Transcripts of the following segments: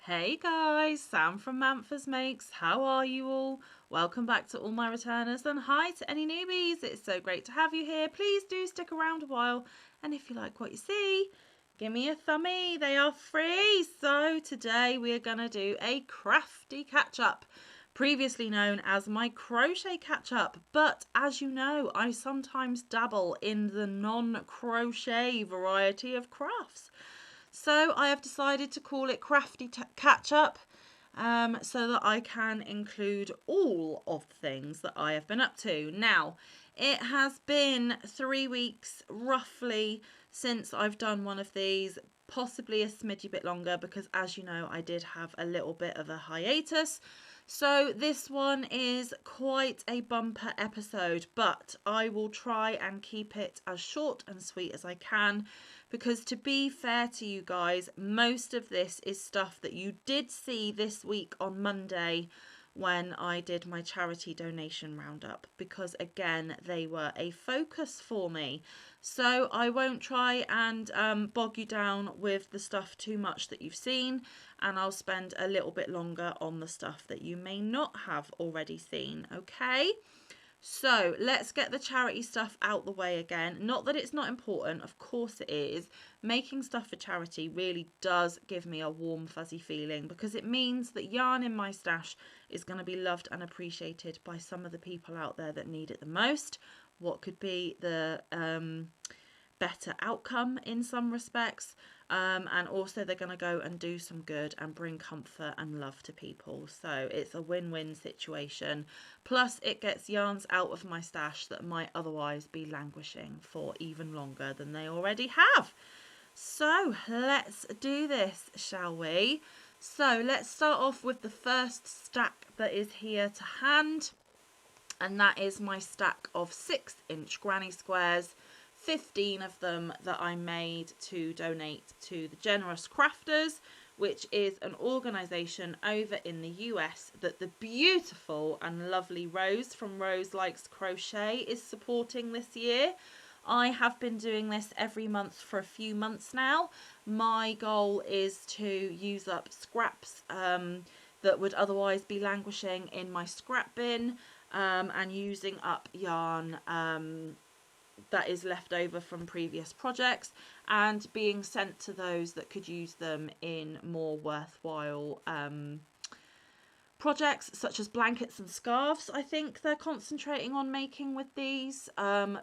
Hey guys, Sam from Manfa's Makes. How are you all? Welcome back to all my returners and hi to any newbies. It's so great to have you here. Please do stick around a while, and if you like what you see, give me a thumbie. They are free. So today we are going to do a crafty catch up, previously known as my crochet catch up. But as you know, I sometimes dabble in the non-crochet variety of crafts. So I have decided to call it Crafty Catch Up, so that I can include all of the things that I have been up to. Now, it has been 3 weeks roughly since I've done one of these, possibly a smidgy bit longer because, as you know, I did have a little bit of a hiatus. So this one is quite a bumper episode, but I will try and keep it as short and sweet as I can, because to be fair to you guys, most of this is stuff that you did see this week on Monday when I did my charity donation roundup, because again, they were a focus for me. So I won't try and bog you down with the stuff too much that you've seen, and I'll spend a little bit longer on the stuff that you may not have already seen, okay? So let's get the charity stuff out the way again. Not that it's not important, of course it is. Making stuff for charity really does give me a warm fuzzy feeling, because it means that yarn in my stash is going to be loved and appreciated by some of the people out there that need it the most. What could be the better outcome in some respects, and also they're going to go and do some good and bring comfort and love to people, so it's a win-win situation. Plus it gets yarns out of my stash that might otherwise be languishing for even longer than they already have. So let's do this, shall we? So let's start off with the first stack that is here to hand, and that is my stack of 6-inch granny squares, 15 of them that I made to donate to the Generous Crafters, which is an organisation over in the US that the beautiful and lovely Rose from Rose Likes Crochet is supporting this year. I have been doing this every month for a few months now. My goal is to use up scraps that would otherwise be languishing in my scrap bin, and using up yarn that is left over from previous projects, and being sent to those that could use them in more worthwhile projects, such as blankets and scarves. I think they're concentrating on making with these.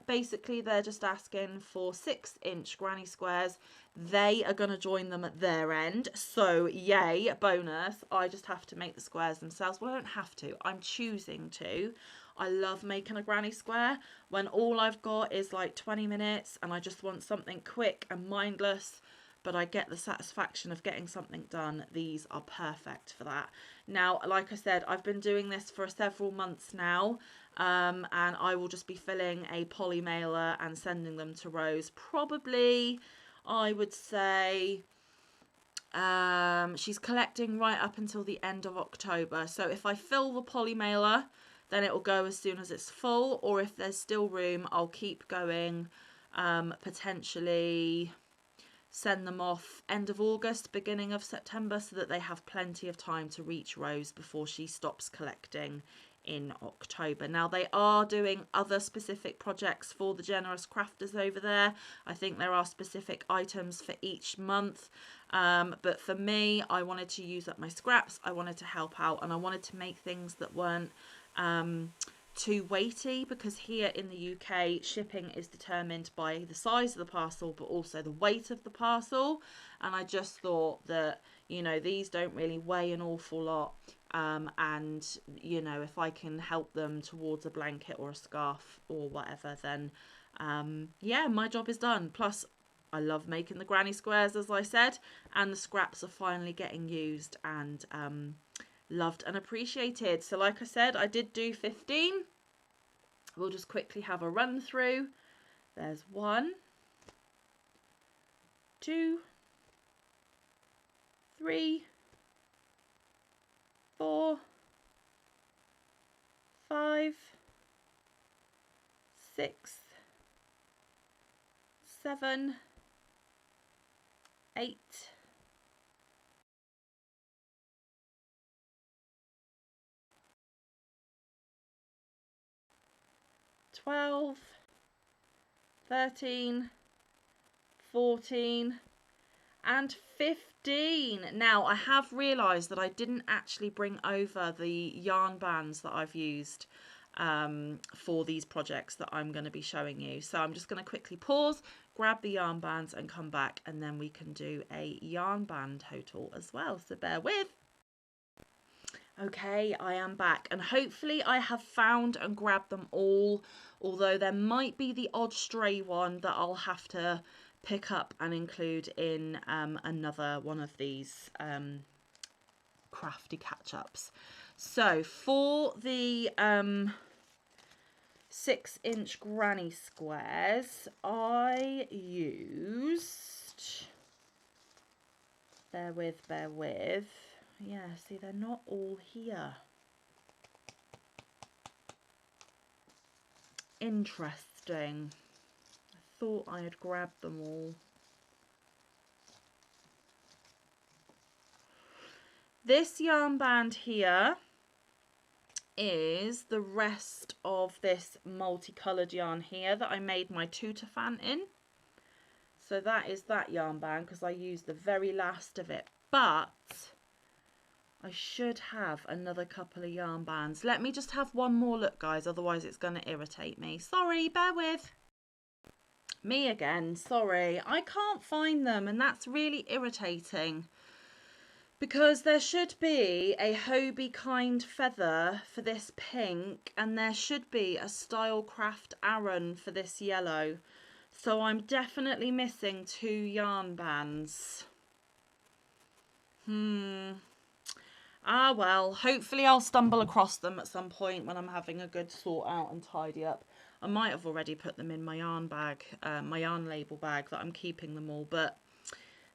Basically they're just asking for 6-inch granny squares. They are going to join them at their end, so yay, bonus. I just have to make the squares themselves. Well, I don't have to, I'm choosing to. I love making a granny square when all I've got is like 20 minutes and I just want something quick and mindless, but I get the satisfaction of getting something done. These are perfect for that. Now, like I said, I've been doing this for several months now, and I will just be filling a poly mailer and sending them to Rose. Probably, I would say, she's collecting right up until the end of October. So if I fill the poly mailer, then it will go as soon as it's full, or if there's still room, I'll keep going, potentially send them off end of August, beginning of September, so that they have plenty of time to reach Rose before she stops collecting in October. Now, they are doing other specific projects for the Generous Crafters over there. I think there are specific items for each month, but for me, I wanted to use up my scraps, I wanted to help out, and I wanted to make things that weren't too weighty, because here in the UK shipping is determined by the size of the parcel but also the weight of the parcel, and I just thought that, you know, these don't really weigh an awful lot, and you know, if I can help them towards a blanket or a scarf or whatever, then yeah, my job is done. Plus I love making the granny squares, as I said, and the scraps are finally getting used and loved and appreciated. So like I said, I did do 15. We'll just quickly have a run through. There's 1, 2, 3, 4, 5, 6, 7, 8, 12, 13, 14 and 15. Now I have realised that I didn't actually bring over the yarn bands that I've used for these projects that I'm going to be showing you. So I'm just going to quickly pause, grab the yarn bands and come back, and then we can do a yarn band total as well. So bear with. Okay, I am back, and hopefully I have found and grabbed them all, although there might be the odd stray one that I'll have to pick up and include in another one of these crafty catch-ups. So for the 6-inch granny squares, I used, bear with, yeah, see, they're not all here. Interesting. I thought I had grabbed them all. This yarn band here is the rest of this multicoloured yarn here that I made my tutor fan in. So that is that yarn band because I used the very last of it. But I should have another couple of yarn bands. Let me just have one more look, guys, otherwise it's going to irritate me. Sorry, bear with. Me again, sorry. I can't find them, and that's really irritating because there should be a Hobie kind feather for this pink, and there should be a Stylecraft Aran for this yellow. So I'm definitely missing 2 yarn bands. Ah, well, hopefully I'll stumble across them at some point when I'm having a good sort out and tidy up. I might have already put them in my yarn bag, my yarn label bag that I'm keeping them all, but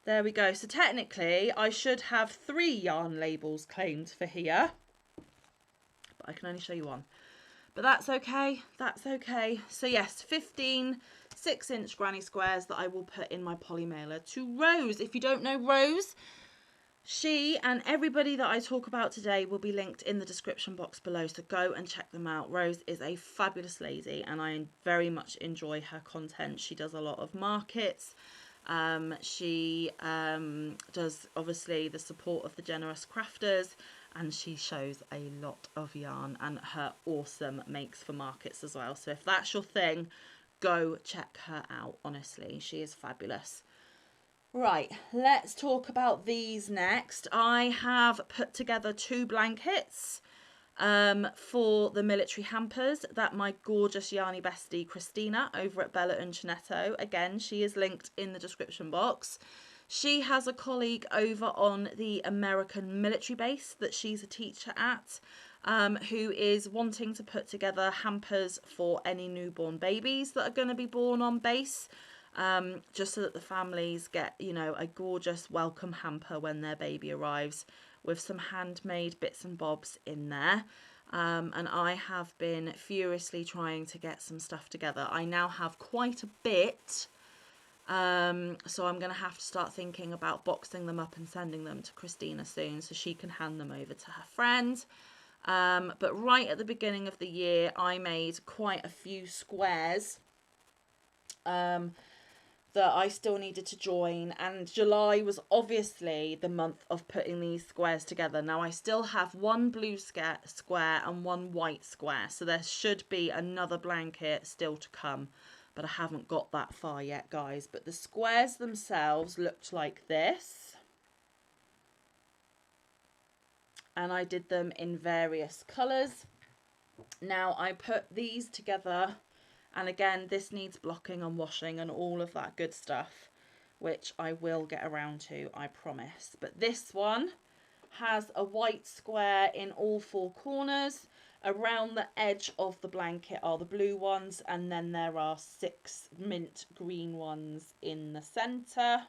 there we go. So technically I should have 3 yarn labels claimed for here, but I can only show you one. But that's okay, that's okay. So yes, 15 6-inch granny squares that I will put in my poly mailer to Rose. If you don't know Rose, she and everybody that I talk about today will be linked in the description box below, so go and check them out. Rose is a fabulous lady and I very much enjoy her content. She does a lot of markets. She does obviously the support of the generous crafters, and she shows a lot of yarn, and her awesome makes for markets as well. So if that's your thing, go check her out. Honestly, she is fabulous. Right, let's talk about these next. I have put together 2 blankets for the military hampers that my gorgeous yarny bestie Christina over at Bella Uncinetto, again, she is linked in the description box. She has a colleague over on the American military base that she's a teacher at, who is wanting to put together hampers for any newborn babies that are going to be born on base. Just so that the families get, you know, a gorgeous welcome hamper when their baby arrives with some handmade bits and bobs in there. And I have been furiously trying to get some stuff together. I now have quite a bit, so I'm going to have to start thinking about boxing them up and sending them to Christina soon so she can hand them over to her friend. But right at the beginning of the year, I made quite a few squares that I still needed to join, and July was obviously the month of putting these squares together. Now I still have 1 blue square and 1 white square, so there should be another blanket still to come, but I haven't got that far yet, guys. But the squares themselves looked like this, and I did them in various colours. Now I put these together, and again, this needs blocking and washing and all of that good stuff, which I will get around to, I promise. But this one has a white square in all 4 corners. Around the edge of the blanket are the blue ones, and then there are 6 mint green ones in the centre.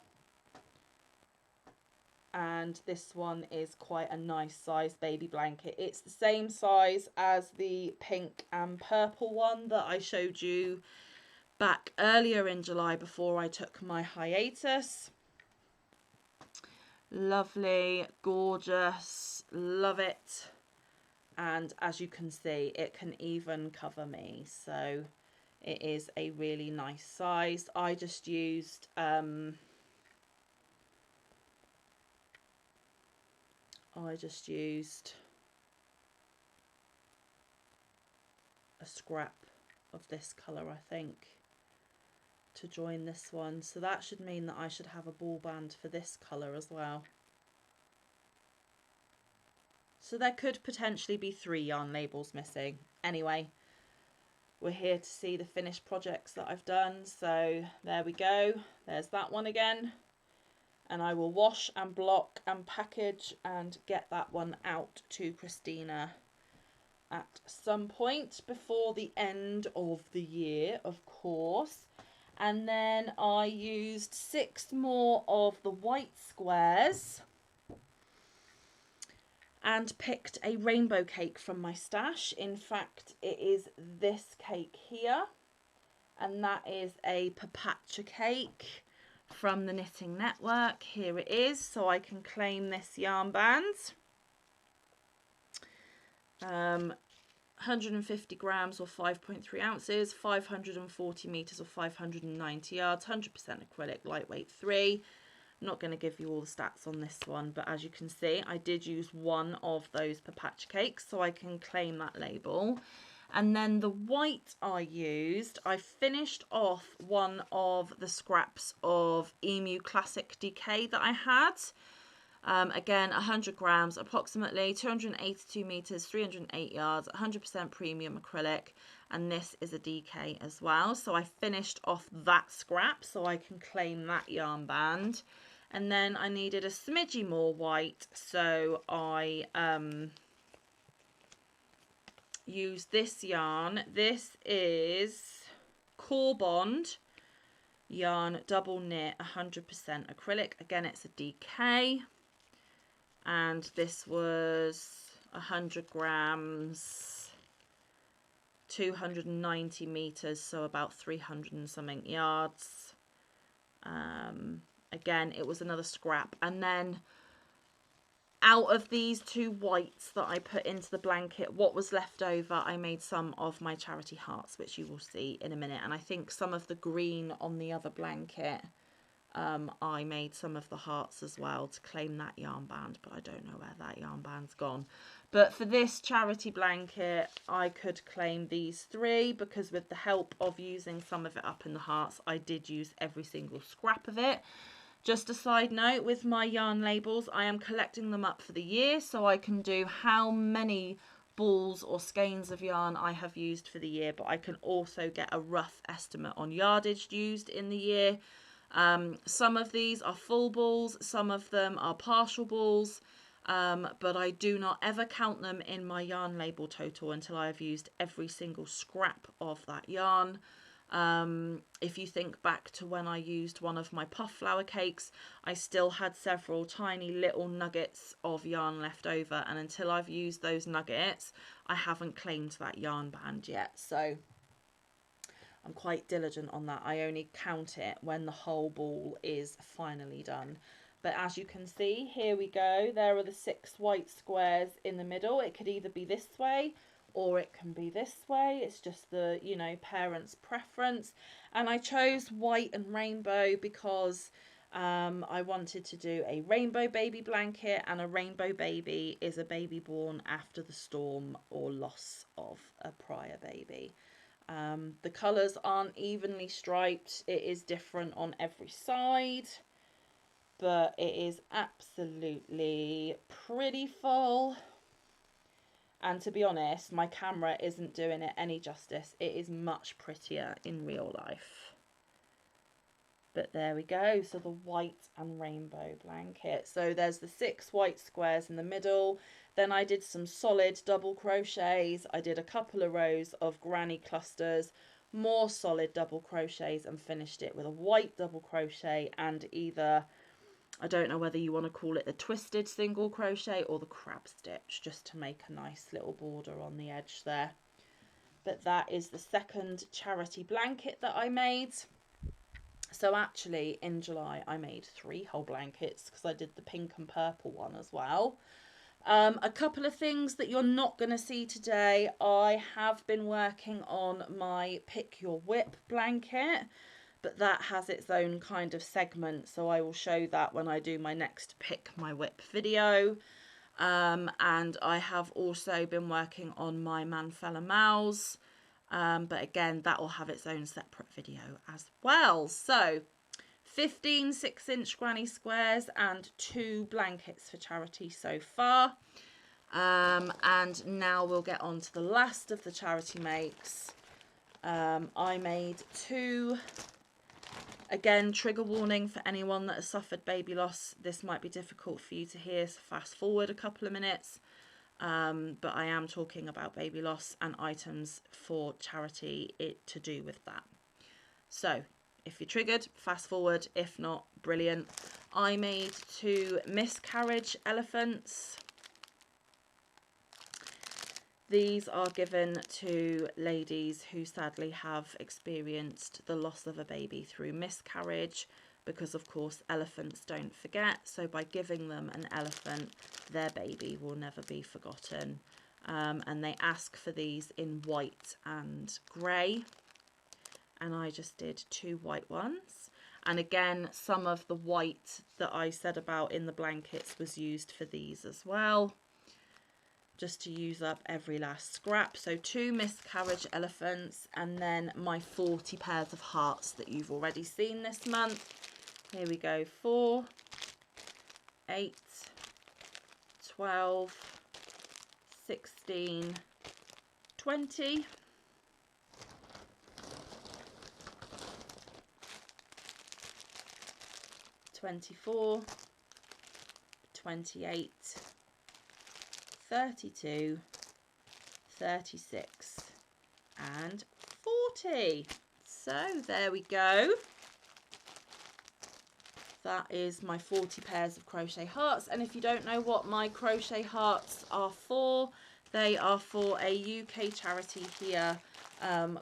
And this one is quite a nice size baby blanket. It's the same size as the pink and purple one that I showed you back earlier in July before I took my hiatus. Lovely, gorgeous, love it. And as you can see, it can even cover me. So It is a really nice size. I just used a scrap of this colour, I think, to join this one. So that should mean that I should have a ball band for this colour as well. So there could potentially be 3 yarn labels missing. Anyway, we're here to see the finished projects that I've done. So there we go. There's that one again. And I will wash and block and package and get that one out to Christina at some point before the end of the year, of course. And then I used 6 more of the white squares and picked a rainbow cake from my stash. In fact, it is this cake here, and that is a papacha cake from the Knitting Network. Here it is, so I can claim this yarn band. 150 grams or 5.3 ounces, 540 meters or 590 yards, 100% acrylic, lightweight 3. I'm not going to give you all the stats on this one, but as you can see, I did use one of those papacha cakes, so I can claim that label. And then the white I finished off one of the scraps of Emu Classic Decay that I had. Again, 100 grams, approximately 282 meters, 308 yards, 100% premium acrylic, and this is a DK as well. So I finished off that scrap so I can claim that yarn band. And then I needed a smidgy more white, so I used this yarn. This is Core Bond yarn double knit, 100% acrylic. Again, it's a DK. And this was 100 grams, 290 meters, so about 300 and something yards. Again, it was another scrap. And then out of these 2 whites that I put into the blanket, what was left over, I made some of my charity hearts, which you will see in a minute. And I think some of the green on the other blanket, I made some of the hearts as well to claim that yarn band, but I don't know where that yarn band's gone. But for this charity blanket, I could claim these 3 because with the help of using some of it up in the hearts, I did use every single scrap of it. Just a side note, with my yarn labels, I am collecting them up for the year so I can do how many balls or skeins of yarn I have used for the year, but I can also get a rough estimate on yardage used in the year. Some of these are full balls, some of them are partial balls, but I do not ever count them in my yarn label total until I have used every single scrap of that yarn. If you think back to when I used one of my puff flower cakes, I still had several tiny little nuggets of yarn left over, and until I've used those nuggets, I haven't claimed that yarn band yet. So I'm quite diligent on that. I only count it when the whole ball is finally done. But as you can see, here we go. There are the 6 white squares in the middle. It could either be this way or it can be this way. It's just the, you know, parents' preference. And I chose white and rainbow because I wanted to do a rainbow baby blanket, and a rainbow baby is a baby born after the storm or loss of a prior baby. The colours aren't evenly striped. It is different on every side, but it is absolutely pretty full. And to be honest, my camera isn't doing it any justice. It is much prettier in real life. But there we go. So the white and rainbow blanket. So there's the 6 white squares in the middle. Then I did some solid double crochets. I did a couple of rows of granny clusters, more solid double crochets, and finished it with a white double crochet and either, I don't know whether you want to call it the twisted single crochet or the crab stitch, just to make a nice little border on the edge there. But that is the second charity blanket that I made. So actually in July I made 3 whole blankets because I did the pink and purple one as well. A couple of things that you're not going to see today. I have been working on my Pick Your Whip blanket, but that has its own kind of segment, so I will show that when I do my next Pick My Whip video. And I have also been working on my Manfa Mouse, but again, that will have its own separate video as well. So 15 6-inch granny squares and 2 blankets for charity so far. And now we'll get on to the last of the charity makes. I made 2. Again, trigger warning for anyone that has suffered baby loss. This might be difficult for you to hear, so fast forward a couple of minutes. But I am talking about baby loss and items for charity to do with that. So if you're triggered, fast forward. If not, brilliant. I made 2 miscarriage elephants. These are given to ladies who sadly have experienced the loss of a baby through miscarriage, because of course elephants don't forget. So by giving them an elephant, their baby will never be forgotten. And they ask for these in white and grey. And I just did 2 white ones. And again, some of the white that I said about in the blankets was used for these as well, just to use up every last scrap. So 2 miscarriage elephants, and then my 40 pairs of hearts that you've already seen this month. Here we go. 4, 8, 12, 16, 20, 24, 28, 32, 36 and 40. So there we go. That is my 40 pairs of crochet hearts. And if you don't know what my crochet hearts are for, they are for a UK charity here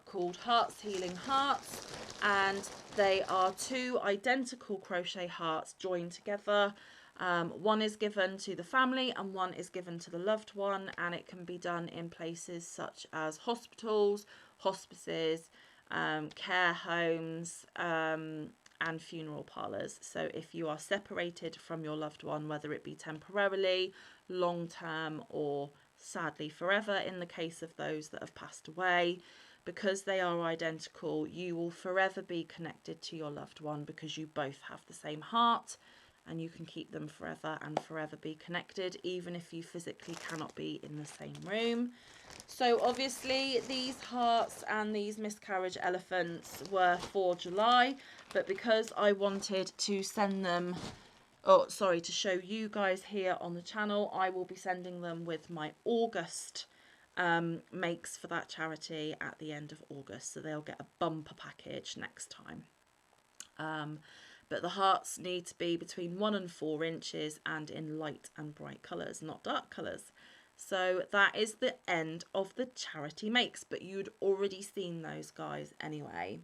called Hearts Healing Hearts, and they are 2 identical crochet hearts joined together. One is given to the family and one is given to the loved one, and it can be done in places such as hospitals, hospices, care homes, and funeral parlours. So if you are separated from your loved one, whether it be temporarily, long term, or sadly forever in the case of those that have passed away, because they are identical, you will forever be connected to your loved one because you both have the same heart, and you can keep them forever and forever be connected, even if you physically cannot be in the same room. So obviously these hearts and these miscarriage elephants were for July, but because I wanted to send them, to show you guys here on the channel, I will be sending them with my August makes for that charity at the end of August, so they'll get a bumper package next time. But the hearts need to be between 1 and 4 inches and in light and bright colours, not dark colours. So that is the end of the charity makes, but you'd already seen those guys anyway.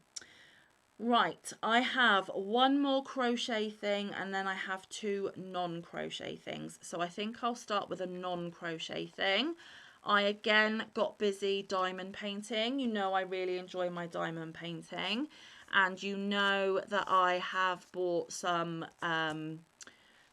Right, I have 1 more crochet thing and then I have 2 non-crochet things. So I think I'll start with a non-crochet thing. I again got busy diamond painting. You know I really enjoy my diamond painting, and you know that I have bought some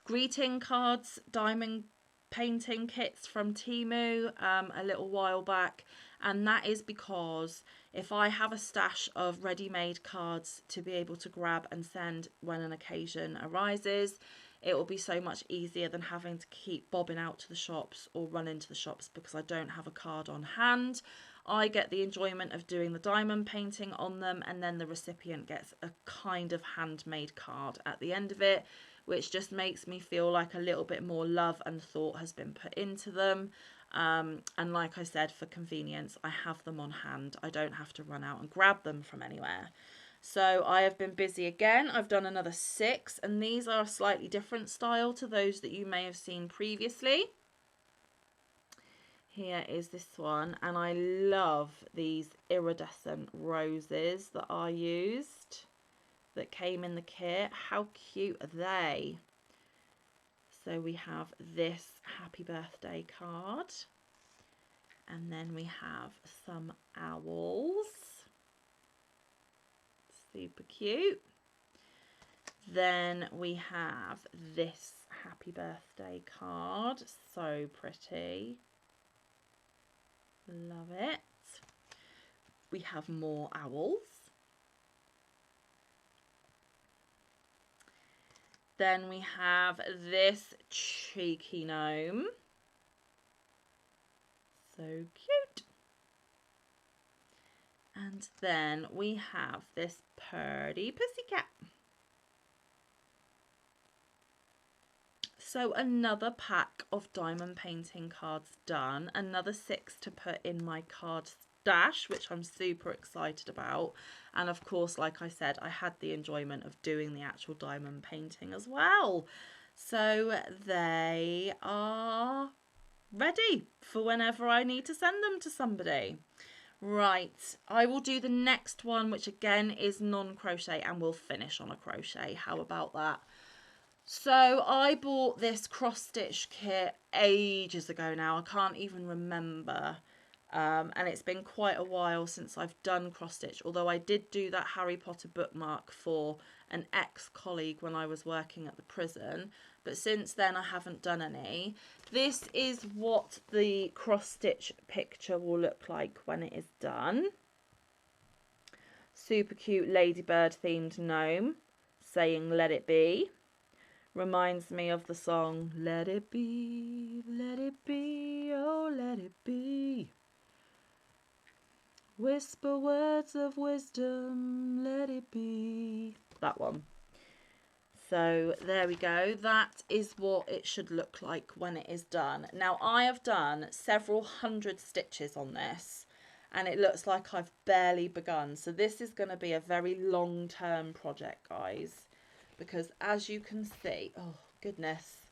greeting cards, diamond painting kits from Temu a little while back, and that is because if I have a stash of ready-made cards to be able to grab and send when an occasion arises, it will be so much easier than having to keep bobbing out to the shops or run into the shops because I don't have a card on hand. I get the enjoyment of doing the diamond painting on them, and then the recipient gets a kind of handmade card at the end of it, which just makes me feel like a little bit more love and thought has been put into them. And like I said, for convenience, I have them on hand. I don't have to run out and grab them from anywhere. So I have been busy again. I've done another 6, and these are a slightly different style to those that you may have seen previously. Here is this one, and I love these iridescent roses that I used that came in the kit. How cute are they? So we have this happy birthday card, and then we have some owls, super cute. Then we have this happy birthday card, so pretty, love it. We have more owls. Then we have this cheeky gnome, so cute. And then we have this purdy pussycat. So another pack of diamond painting cards done, another 6 to put in my card stash, which I'm super excited about. And of course, like I said, I had the enjoyment of doing the actual diamond painting as well. So they are ready for whenever I need to send them to somebody. Right, I will do the next one, which again is non-crochet, and we'll finish on a crochet. How about that? So I bought this cross stitch kit ages ago now. I can't even remember. And it's been quite a while since I've done cross stitch, although I did do that Harry Potter bookmark for an ex-colleague when I was working at the prison. But since then I haven't done any. This is what the cross stitch picture will look like when it is done. Super cute ladybird themed gnome saying let it be. Reminds me of the song let it be, oh let it be. Whisper words of wisdom, let it be. That one. So there we go. That is what it should look like when it is done. Now I have done several hundred stitches on this and it looks like I've barely begun. So this is going to be a very long-term project, guys, because as you can see, oh goodness,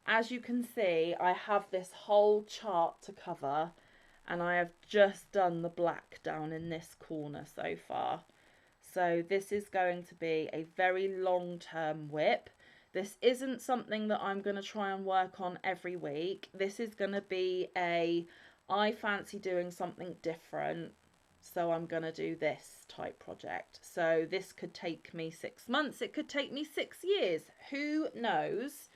as you can see, I have this whole chart to cover. And I have just done the black down in this corner so far. So this is going to be a very long-term whip. This isn't something that I'm going to try and work on every week. This is going to be I fancy doing something different. So I'm going to do this type project. So this could take me 6 months. It could take me 6 years. Who knows?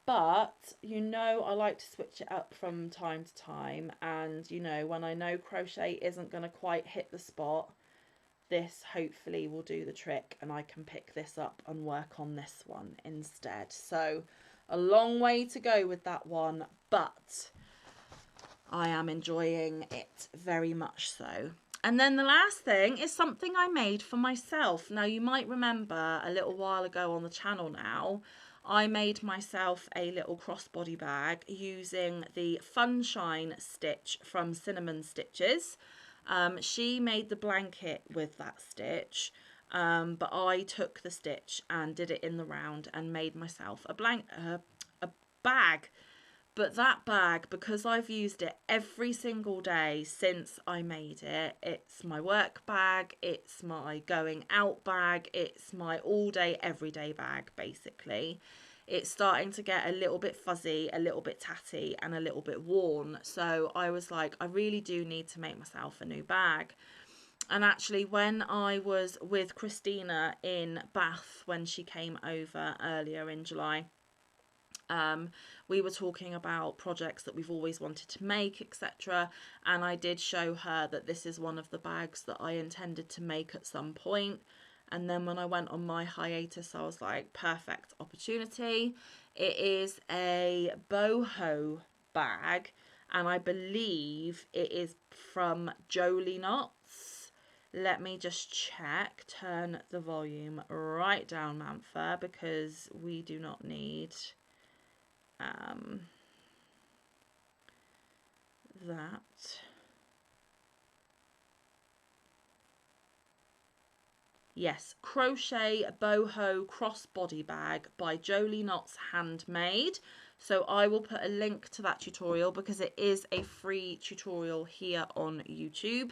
But, you know, I like to switch it up from time to time. And, you know, when I know crochet isn't going to quite hit the spot, this hopefully will do the trick and I can pick this up and work on this one instead. So, a long way to go with that one, but I am enjoying it very much so. And then the last thing is something I made for myself. Now, you might remember a little while ago on the channel now, I made myself a little crossbody bag using the Funshine stitch from Cinnamon Stitches. She made the blanket with that stitch, but I took the stitch and did it in the round and made myself a bag. But that bag, because I've used it every single day since I made it, it's my work bag, it's my going out bag, it's my all day, everyday bag, basically. It's starting to get a little bit fuzzy, a little bit tatty, and a little bit worn. So I was like, I really do need to make myself a new bag. And actually, when I was with Christina in Bath, when she came over earlier in July, we were talking about projects that we've always wanted to make, etc. And I did show her that this is one of the bags that I intended to make at some point. And then when I went on my hiatus, I was like, perfect opportunity. It is a boho bag, and I believe it is from Jolie Knots. Let me just check. Turn the volume right down, Manfa, because we do not need that. Yes, Crochet Boho Crossbody Bag by Jolie Knots Handmade. So I will put a link to that tutorial because it is a free tutorial here on YouTube.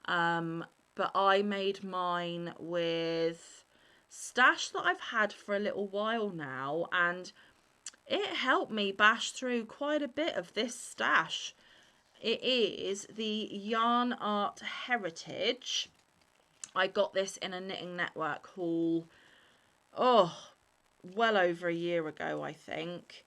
But I made mine with stash that I've had for a little while now, and it helped me bash through quite a bit of this stash. It is the Yarn Art Heritage. I got this in a Knitting Network haul, oh, well over a year ago, I think.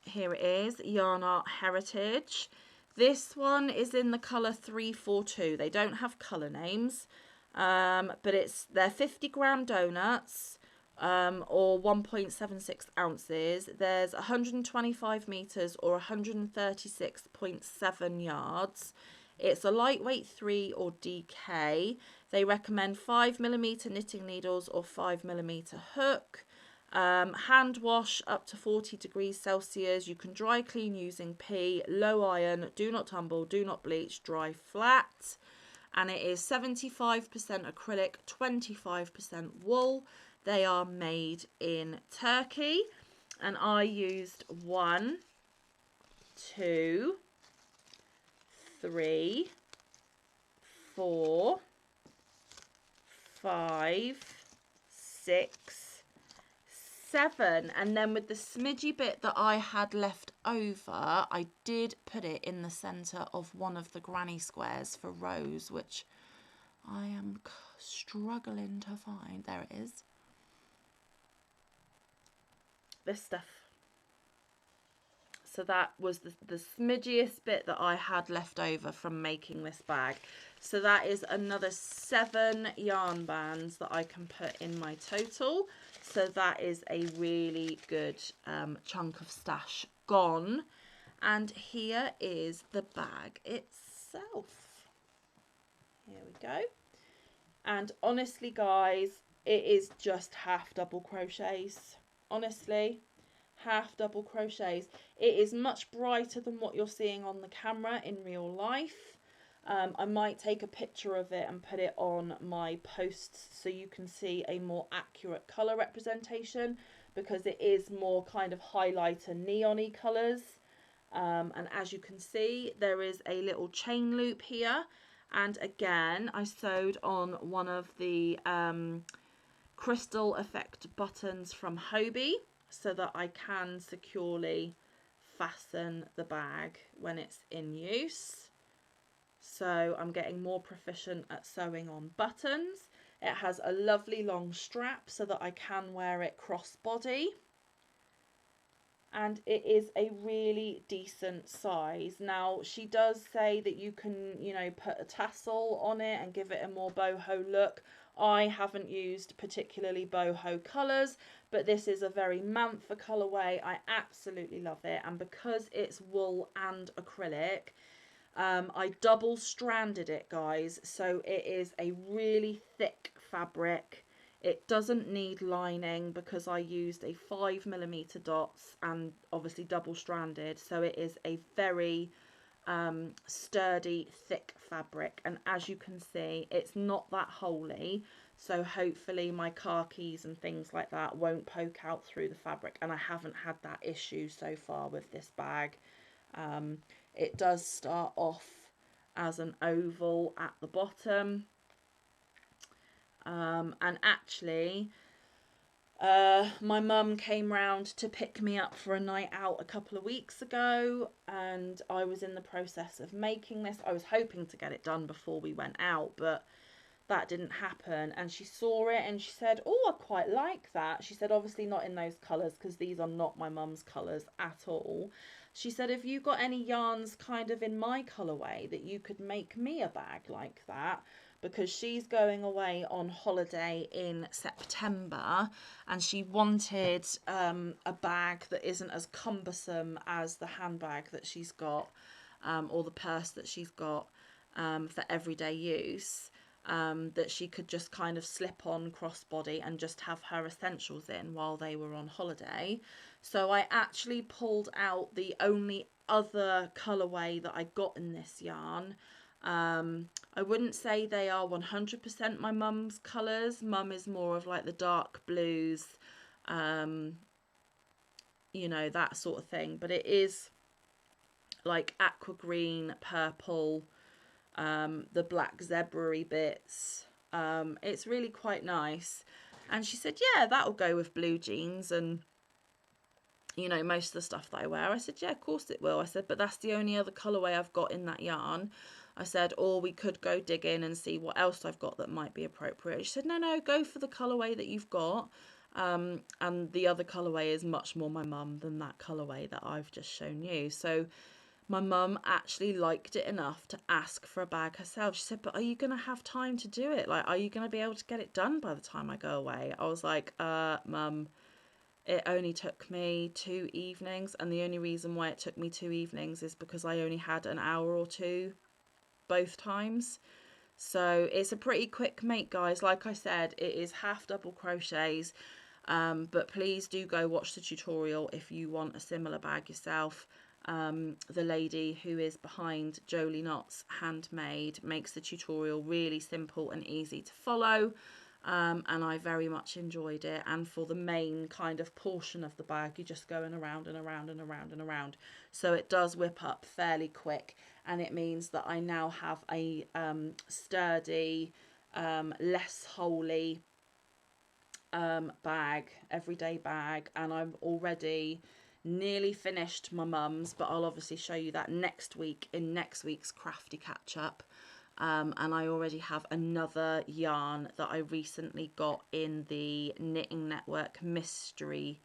Here it is, Yarn Art Heritage. This one is in the colour 342. They don't have colour names, but they're 50-gram donuts, or 1.76 ounces. There's 125 metres or 136.7 yards. It's a lightweight 3 or DK. They recommend 5mm knitting needles or 5mm hook. Hand wash up to 40 degrees Celsius. You can dry clean using P, low iron, do not tumble, do not bleach, dry flat. And it is 75% acrylic, 25% wool. They are made in Turkey. And I used 1, 2, 3, 4, 5, 6, 7, and then with the smidgy bit that I had left over, I did put it in the centre of one of the granny squares for Rose, which I am struggling to find. There it is. This stuff. So that was the smidgiest bit that I had left over from making this bag. So that is another 7 yarn bands that I can put in my total. So that is a really good chunk of stash gone. And here is the bag itself. Here we go. And honestly, guys, it is just half double crochets. Honestly, half double crochets. It is much brighter than what you're seeing on the camera in real life. I might take a picture of it and put it on my posts so you can see a more accurate colour representation, because it is more kind of highlighter neon-y colours. And as you can see, there is a little chain loop here. And again, I sewed on one of the crystal effect buttons from Hobie so that I can securely fasten the bag when it's in use. So I'm getting more proficient at sewing on buttons. It has a lovely long strap so that I can wear it crossbody. And it is a really decent size. Now, she does say that you can, you know, put a tassel on it and give it a more boho look. I haven't used particularly boho colours, but this is a very Manfa colourway. I absolutely love it. And because it's wool and acrylic, I double stranded it, guys. So it is a really thick fabric. It doesn't need lining because I used a 5mm dots and obviously double stranded. So it is a very sturdy, thick fabric. And as you can see, it's not that holey. So hopefully my car keys and things like that won't poke out through the fabric. And I haven't had that issue so far with this bag. It does start off as an oval at the bottom. And actually, my mum came round to pick me up for a night out a couple of weeks ago, and I was in the process of making this. I was hoping to get it done before we went out, but that didn't happen. And she saw it and she said, oh, I quite like that. She said, obviously not in those colours, because these are not my mum's colours at all. She said, have you got any yarns kind of in my colourway that you could make me a bag like that? Because she's going away on holiday in September and she wanted a bag that isn't as cumbersome as the handbag that she's got, or the purse that she's got for everyday use, that she could just kind of slip on crossbody and just have her essentials in while they were on holiday. So I actually pulled out the only other colourway that I got in this yarn. I wouldn't say they are 100% my mum's colours. Mum is more of like the dark blues, you know, that sort of thing. But it is like aqua green, purple, the black zebra-y bits. It's really quite nice. And she said, yeah, that'll go with blue jeans and, you know, most of the stuff that I wear. I said, yeah, of course it will. I said, but that's the only other colourway I've got in that yarn. I said, or we could go dig in and see what else I've got that might be appropriate. She said, no, go for the colourway that you've got. And the other colourway is much more my mum than that colourway that I've just shown you. So my mum actually liked it enough to ask for a bag herself. She said, but are you going to have time to do it? Like, are you going to be able to get it done by the time I go away? I was like, mum, it only took me 2 evenings. And the only reason why it took me 2 evenings is because I only had an hour or two both times. So it's a pretty quick make, guys. Like I said, it is half double crochets. But please do go watch the tutorial if you want a similar bag yourself. The lady who is behind Jolie Knots Handmade makes the tutorial really simple and easy to follow, and I very much enjoyed it. And for the main kind of portion of the bag, you're just going around and around and around and around, so it does whip up fairly quick, and it means that I now have a sturdy, less holey bag, everyday bag, and I'm already nearly finished my mum's, but I'll obviously show you that next week in next week's Crafty Catch Up. And I already have another yarn that I recently got in the Knitting Network mystery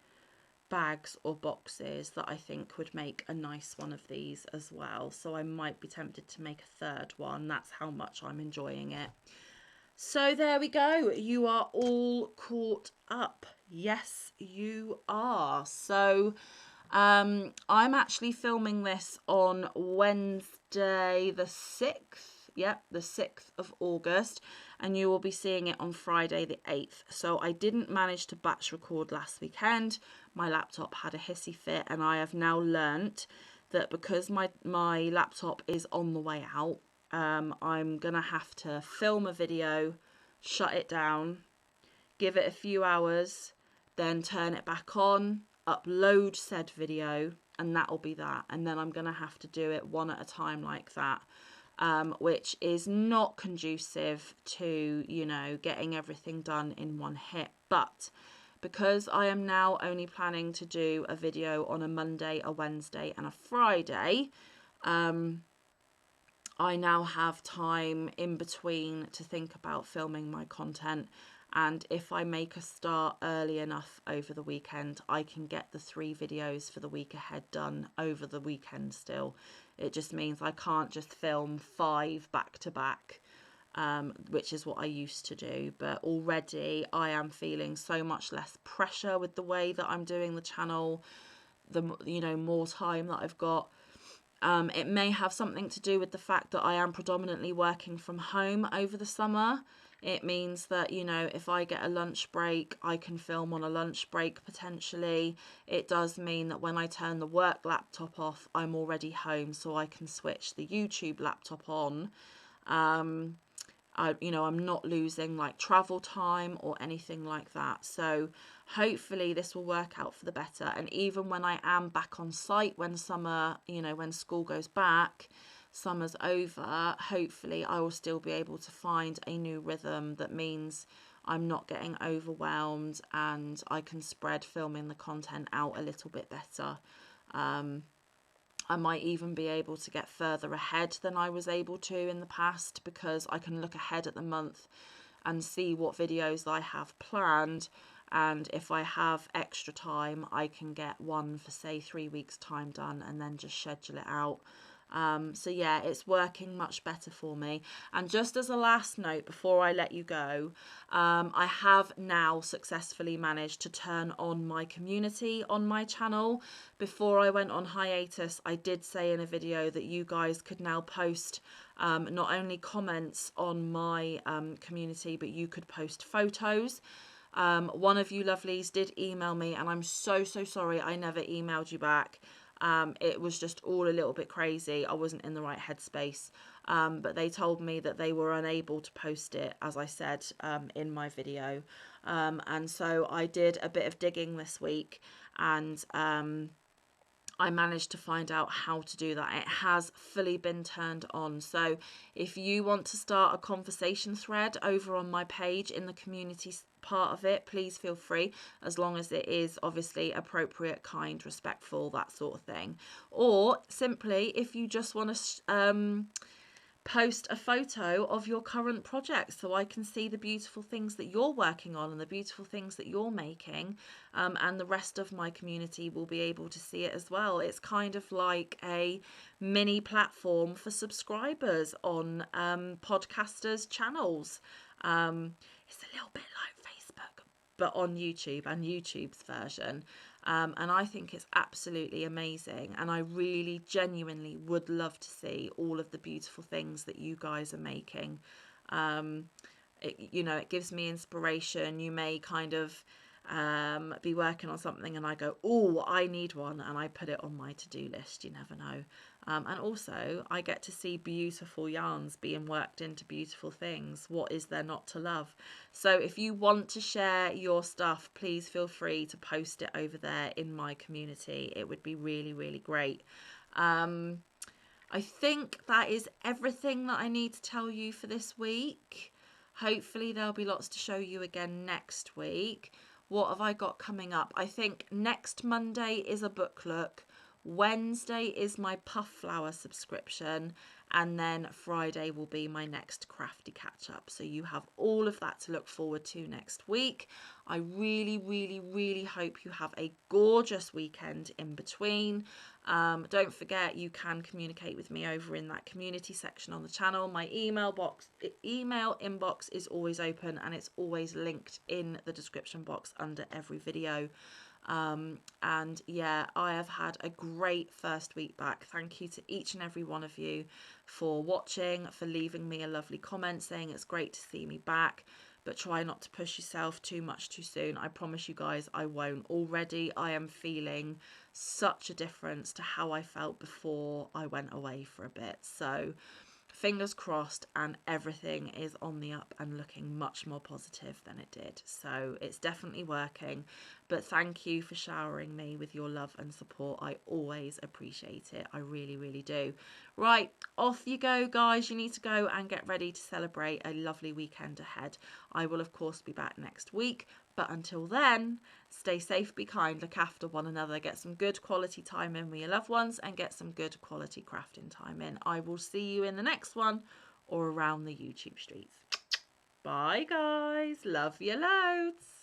bags or boxes that I think would make a nice one of these as well. So I might be tempted to make a third one. That's how much I'm enjoying it. So there we go. You are all caught up. Yes, you are. So I'm actually filming this on Wednesday the 6th. Yep, the 6th of August. And you will be seeing it on Friday the 8th. So I didn't manage to batch record last weekend. My laptop had a hissy fit, and I have now learnt that because my laptop is on the way out, I'm gonna have to film a video, shut it down, give it a few hours, then turn it back on, upload said video, and that'll be that. And then I'm gonna have to do it one at a time like that, which is not conducive to, you know, getting everything done in one hit. But because I am now only planning to do a video on a Monday, a Wednesday and a Friday, I now have time in between to think about filming my content, and if I make a start early enough over the weekend, I can get the 3 videos for the week ahead done over the weekend still. It just means I can't just film 5 back to back, which is what I used to do. But already I am feeling so much less pressure with the way that I'm doing the channel, you know, more time that I've got. It may have something to do with the fact that I am predominantly working from home over the summer. It means that, you know, if I get a lunch break, I can film on a lunch break potentially. It does mean that when I turn the work laptop off, I'm already home, so I can switch the YouTube laptop on. You know, I'm not losing like travel time or anything like that. So hopefully this will work out for the better. And even when I am back on site, when summer, you know, when school goes back, summer's over, hopefully I will still be able to find a new rhythm that means I'm not getting overwhelmed, and I can spread filming the content out a little bit better. I might even be able to get further ahead than I was able to in the past, because I can look ahead at the month and see what videos I have planned, and if I have extra time I can get one for say 3 weeks time done and then just schedule it out. So yeah, it's working much better for me. And just as a last note before I let you go, I have now successfully managed to turn on my community on my channel. Before I went on hiatus, I did say in a video that you guys could now post not only comments on my community, but you could post photos. One of you lovelies did email me, and I'm so sorry I never emailed you back. It was just all a little bit crazy. I wasn't in the right headspace, but they told me that they were unable to post it, as I said in my video, and so I did a bit of digging this week, and I managed to find out how to do that. It has fully been turned on. So if you want to start a conversation thread over on my page in the community part of it, please feel free, as long as it is obviously appropriate, kind, respectful, that sort of thing. Or simply, if you just want to post a photo of your current project so I can see the beautiful things that you're working on and the beautiful things that you're making, and the rest of my community will be able to see it as well. It's kind of like a mini platform for subscribers on podcasters' channels. It's a little bit like Facebook, but on YouTube and YouTube's version. And I think it's absolutely amazing. And I really genuinely would love to see all of the beautiful things that you guys are making. It gives me inspiration. You may kind of be working on something and I go, oh, I need one, and I put it on my to-do list. You never know. And also I get to see beautiful yarns being worked into beautiful things. What is there not to love? So if you want to share your stuff, please feel free to post it over there in my community. It would be really, really great. I think that is everything that I need to tell you for this week. Hopefully there'll be lots to show you again next week. What have I got coming up? I think next Monday is a book look. Wednesday is my puff flower subscription, and then Friday will be my next Crafty Catch Up. So you have all of that to look forward to next week. I really, really, really hope you have a gorgeous weekend in between. Don't forget, you can communicate with me over in that community section on the channel. My email inbox is always open, and it's always linked in the description box under every video. And yeah, I have had a great first week back. Thank you to each and every one of you for watching, for leaving me a lovely comment saying it's great to see me back, but try not to push yourself too much too soon. I promise you guys I won't. Already I am feeling such a difference to how I felt before I went away for a bit. So fingers crossed, and everything is on the up and looking much more positive than it did. So it's definitely working. But thank you for showering me with your love and support. I always appreciate it. I really, really do. Right, off you go, guys. You need to go and get ready to celebrate a lovely weekend ahead. I will, of course, be back next week. But until then, stay safe, be kind, look after one another, get some good quality time in with your loved ones, and get some good quality crafting time in. I will see you in the next one or around the YouTube streets. Bye, guys. Love you loads.